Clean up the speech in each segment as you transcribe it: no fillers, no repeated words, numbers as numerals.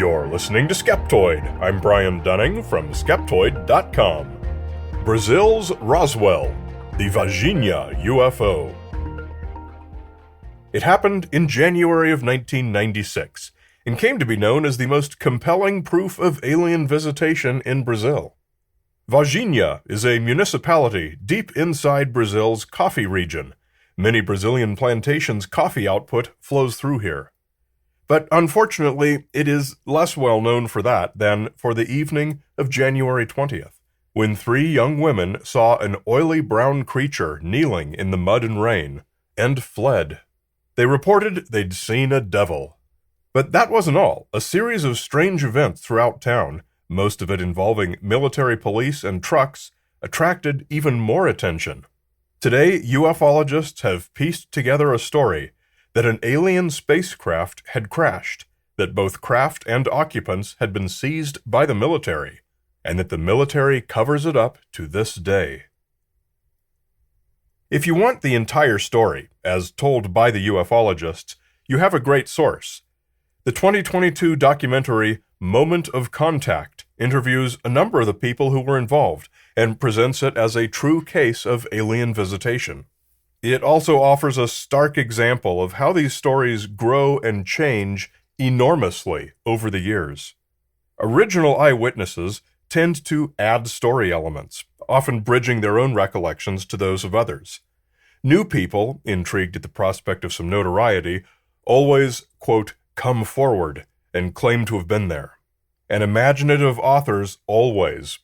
You're listening to Skeptoid. I'm Brian Dunning from Skeptoid.com. Brazil's Roswell, the Varginha UFO. It happened in January of 1996 and came to be known as the most compelling proof of alien visitation in Brazil. Varginha is a municipality deep inside Brazil's coffee region. Many Brazilian plantations' coffee output flows through here. But unfortunately, it is less well known for that than for the evening of January 20th, when three young women saw an oily brown creature kneeling in the mud and rain, and fled. They reported they'd seen a devil. But that wasn't all. A series of strange events throughout town, most of it involving military police and trucks, attracted even more attention. Today, ufologists have pieced together a story that an alien spacecraft had crashed, that both craft and occupants had been seized by the military, and that the military covers it up to this day. If you want the entire story, as told by the ufologists, you have a great source. The 2022 documentary Moment of Contact interviews a number of the people who were involved and presents it as a true case of alien visitation. It also offers a stark example of how these stories grow and change enormously over the years. Original eyewitnesses tend to add story elements, often bridging their own recollections to those of others. New people, intrigued at the prospect of some notoriety, always, quote, come forward and claim to have been there. And imaginative authors always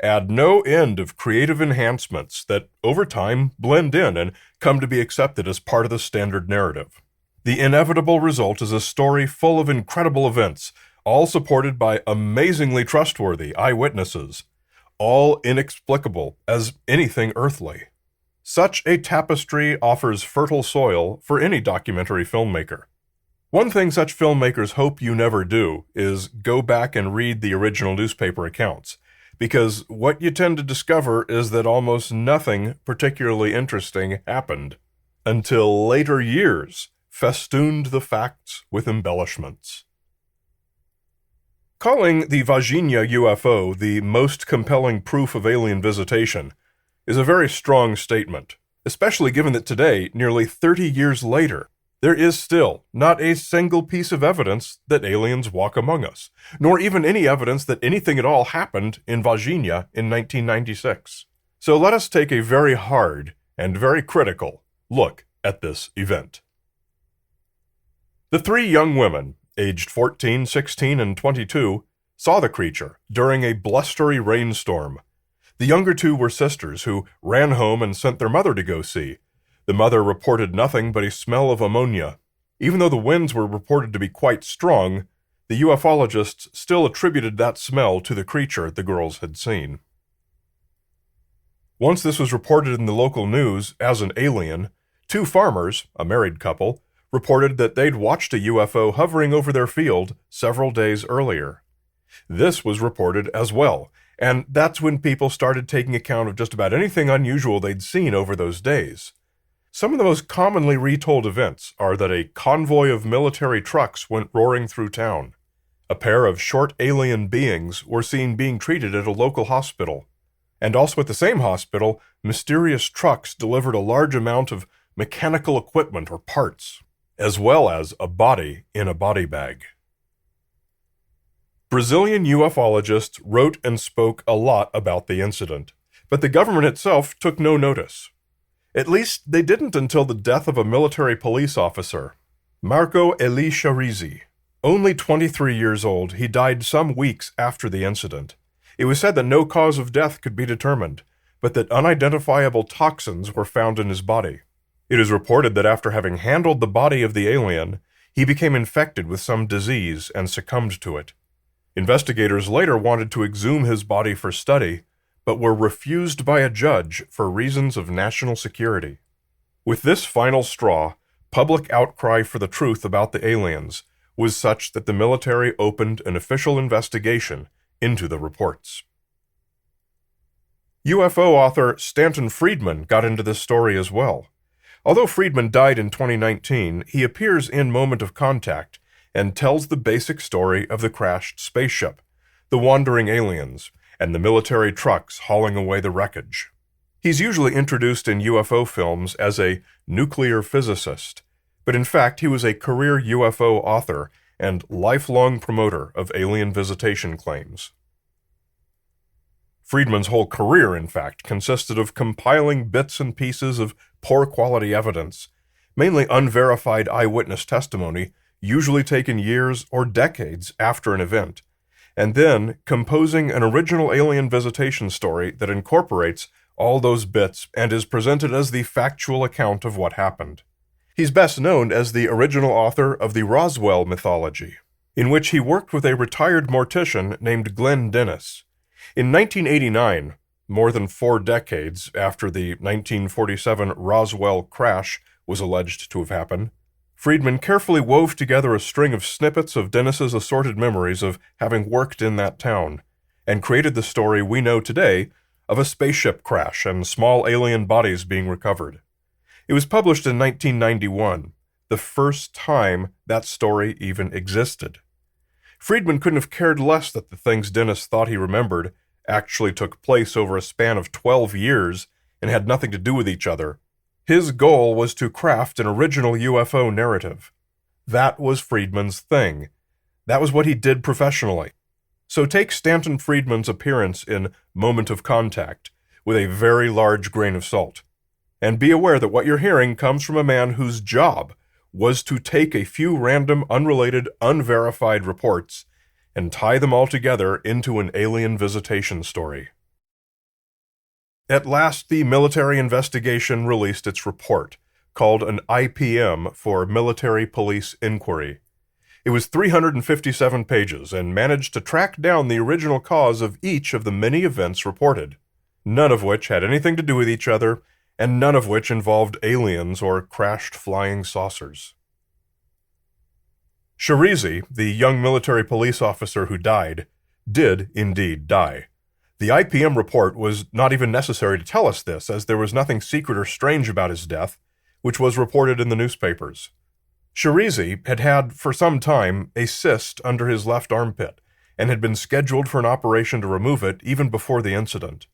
add no end of creative enhancements that, over time, blend in and come to be accepted as part of the standard narrative. The inevitable result is a story full of incredible events, all supported by amazingly trustworthy eyewitnesses, all inexplicable as anything earthly. Such a tapestry offers fertile soil for any documentary filmmaker. One thing such filmmakers hope you never do is go back and read the original newspaper accounts, because what you tend to discover is that almost nothing particularly interesting happened, until later years festooned the facts with embellishments. Calling the Varginha UFO the most compelling proof of alien visitation is a very strong statement, especially given that today, nearly 30 years later, there is still not a single piece of evidence that aliens walk among us, nor even any evidence that anything at all happened in Varginha in 1996. So let us take a very hard and very critical look at this event. The three young women, aged 14, 16, and 22, saw the creature during a blustery rainstorm. The younger two were sisters who ran home and sent their mother to go see. The mother reported nothing but a smell of ammonia. Even though the winds were reported to be quite strong, the ufologists still attributed that smell to the creature the girls had seen. Once this was reported in the local news as an alien, two farmers, a married couple, reported that they'd watched a UFO hovering over their field several days earlier. This was reported as well, and that's when people started taking account of just about anything unusual they'd seen over those days. Some of the most commonly retold events are that a convoy of military trucks went roaring through town. A pair of short alien beings were seen being treated at a local hospital. And also at the same hospital, mysterious trucks delivered a large amount of mechanical equipment or parts, as well as a body in a body bag. Brazilian ufologists wrote and spoke a lot about the incident, but the government itself took no notice. At least they didn't until the death of a military police officer, Marco Elisha Rizzi. Only 23 years old, he died some weeks after the incident. It was said that no cause of death could be determined, but that unidentifiable toxins were found in his body. It is reported that after having handled the body of the alien, he became infected with some disease and succumbed to it. Investigators later wanted to exhume his body for study, but were refused by a judge for reasons of national security. With this final straw, public outcry for the truth about the aliens was such that the military opened an official investigation into the reports. UFO author Stanton Friedman got into this story as well. Although Friedman died in 2019, he appears in Moment of Contact and tells the basic story of the crashed spaceship, the wandering aliens, and the military trucks hauling away the wreckage. He's usually introduced in UFO films as a nuclear physicist, but in fact he was a career UFO author and lifelong promoter of alien visitation claims. Friedman's whole career, in fact, consisted of compiling bits and pieces of poor-quality evidence, mainly unverified eyewitness testimony, usually taken years or decades after an event, and then composing an original alien visitation story that incorporates all those bits and is presented as the factual account of what happened. He's best known as the original author of the Roswell mythology, in which he worked with a retired mortician named Glenn Dennis. In 1989, more than 4 decades after the 1947 Roswell crash was alleged to have happened, Friedman carefully wove together a string of snippets of Dennis's assorted memories of having worked in that town, and created the story we know today of a spaceship crash and small alien bodies being recovered. It was published in 1991, the first time that story even existed. Friedman couldn't have cared less that the things Dennis thought he remembered actually took place over a span of 12 years and had nothing to do with each other. His goal was to craft an original UFO narrative. That was Friedman's thing. That was what he did professionally. So take Stanton Friedman's appearance in Moment of Contact with a very large grain of salt. And be aware that what you're hearing comes from a man whose job was to take a few random, unrelated, unverified reports and tie them all together into an alien visitation story. At last, the military investigation released its report, called an IPM for Military Police Inquiry. It was 357 pages and managed to track down the original cause of each of the many events reported, none of which had anything to do with each other, and none of which involved aliens or crashed flying saucers. Sharizi, the young military police officer who died, did indeed die. The IPM report was not even necessary to tell us this, as there was nothing secret or strange about his death, which was reported in the newspapers. Sharizi had had, for some time, a cyst under his left armpit, and had been scheduled for an operation to remove it even before the incident.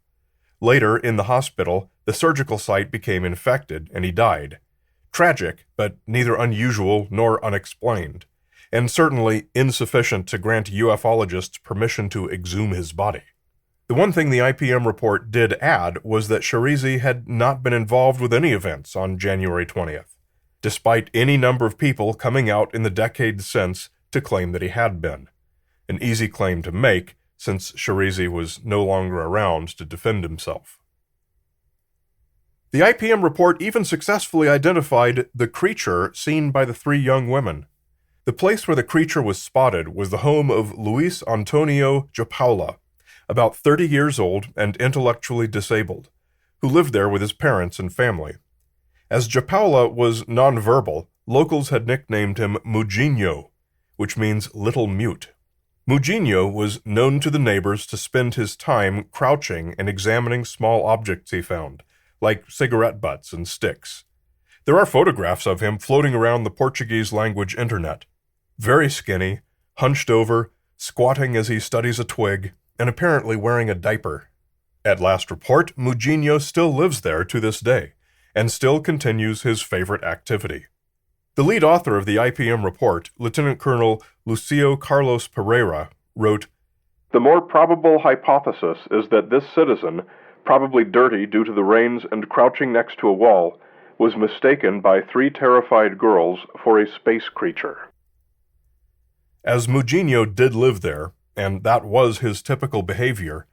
Later, in the hospital, the surgical site became infected, and he died. Tragic, but neither unusual nor unexplained, and certainly insufficient to grant ufologists permission to exhume his body. The one thing the IPM report did add was that Sharizi had not been involved with any events on January 20th, despite any number of people coming out in the decades since to claim that he had been. An easy claim to make, since Sharizi was no longer around to defend himself. The IPM report even successfully identified the creature seen by the 3 young women. The place where the creature was spotted was the home of Luis Antonio Japaula, about 30 years old and intellectually disabled, who lived there with his parents and family. As Japaula was nonverbal, locals had nicknamed him Mujinho, which means little mute. Mujinho was known to the neighbors to spend his time crouching and examining small objects he found, like cigarette butts and sticks. There are photographs of him floating around the Portuguese-language internet. Very skinny, hunched over, squatting as he studies a twig, and apparently wearing a diaper. At last report, Mujinho still lives there to this day, and still continues his favorite activity. The lead author of the IPM report, Lieutenant Colonel Lucio Carlos Pereira, wrote, "The more probable hypothesis is that this citizen, probably dirty due to the rains and crouching next to a wall, was mistaken by 3 terrified girls for a space creature." As Mujinho did live there, and that was his typical behavior,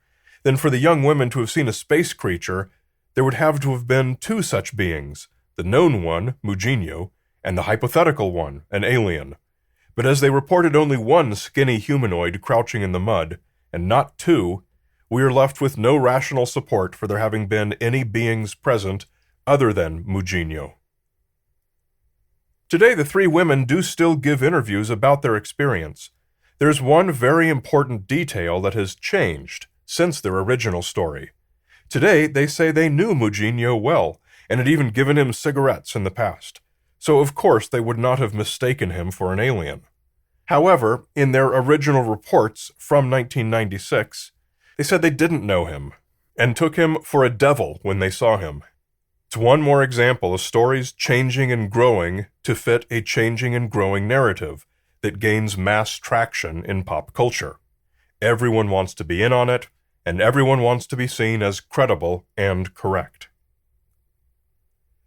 then for the young women to have seen a space creature, there would have to have been 2 such beings, the known one, Mujinho, and the hypothetical one, an alien. But as they reported only 1 skinny humanoid crouching in the mud, and not 2, we are left with no rational support for there having been any beings present other than Mujinho. Today, the 3 women do still give interviews about their experience. There's one very important detail that has changed since their original story. Today, they say they knew Mujinho well, and had even given him cigarettes in the past. So of course they would not have mistaken him for an alien. However, in their original reports from 1996, they said they didn't know him and took him for a devil when they saw him. It's one more example of stories changing and growing to fit a changing and growing narrative that gains mass traction in pop culture. Everyone wants to be in on it, and everyone wants to be seen as credible and correct.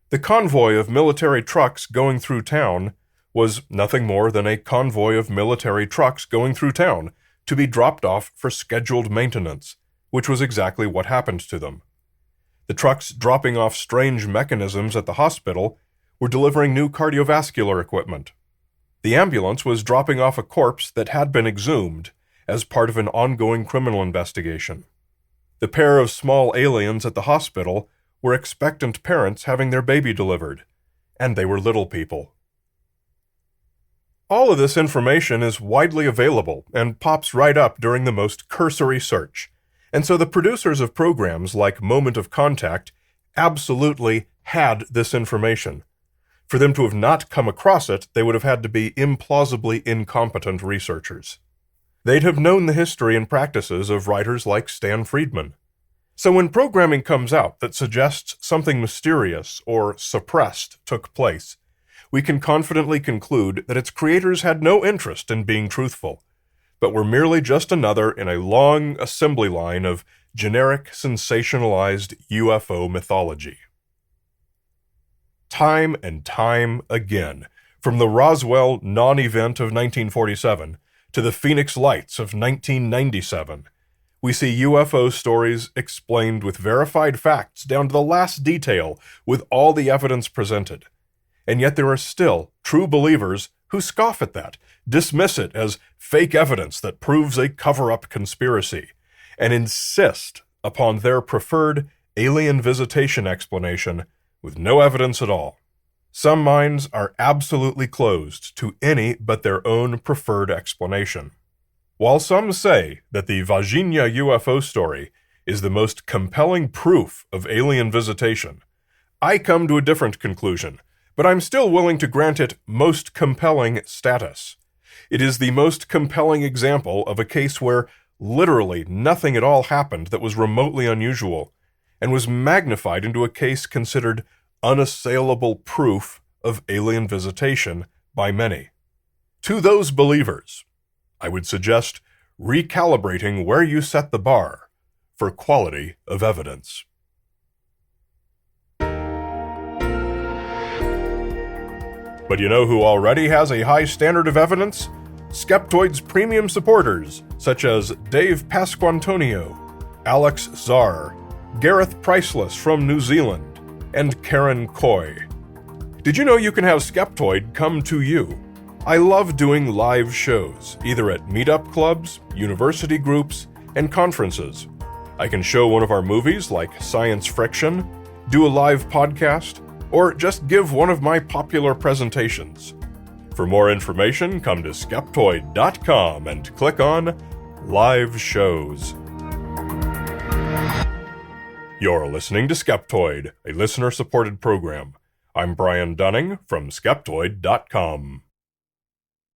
The convoy of military trucks going through town was nothing more than a convoy of military trucks going through town to be dropped off for scheduled maintenance, which was exactly what happened to them. The trucks dropping off strange mechanisms at the hospital were delivering new cardiovascular equipment. The ambulance was dropping off a corpse that had been exhumed as part of an ongoing criminal investigation. The pair of small aliens at the hospital were expectant parents having their baby delivered, and they were little people. All of this information is widely available and pops right up during the most cursory search, and so the producers of programs like Moment of Contact absolutely had this information. For them to have not come across it, they would have had to be implausibly incompetent researchers. They'd have known the history and practices of writers like Stan Friedman. So when programming comes out that suggests something mysterious or suppressed took place, we can confidently conclude that its creators had no interest in being truthful, but were merely just another in a long assembly line of generic, sensationalized UFO mythology. Time and time again, from the Roswell non-event of 1947 to the Phoenix Lights of 1997, we see UFO stories explained with verified facts down to the last detail with all the evidence presented. And yet there are still true believers who scoff at that, dismiss it as fake evidence that proves a cover-up conspiracy, and insist upon their preferred alien visitation explanation with no evidence at all. Some minds are absolutely closed to any but their own preferred explanation. While some say that the Varginha UFO story is the most compelling proof of alien visitation, I come to a different conclusion, but I'm still willing to grant it most compelling status. It is the most compelling example of a case where literally nothing at all happened that was remotely unusual, and was magnified into a case considered unassailable proof of alien visitation by many. To those believers, I would suggest recalibrating where you set the bar for quality of evidence. But you know who already has a high standard of evidence? Skeptoid's premium supporters, such as Dave Pasquantonio, Alex Czar, Gareth Priceless from New Zealand, and Karen Coy. Did you know you can have Skeptoid come to you? I love doing live shows, either at meetup clubs, university groups, and conferences. I can show one of our movies like Science Friction, do a live podcast, or just give one of my popular presentations. For more information, come to Skeptoid.com and click on Live Shows. You're listening to Skeptoid, a listener-supported program. I'm Brian Dunning from Skeptoid.com.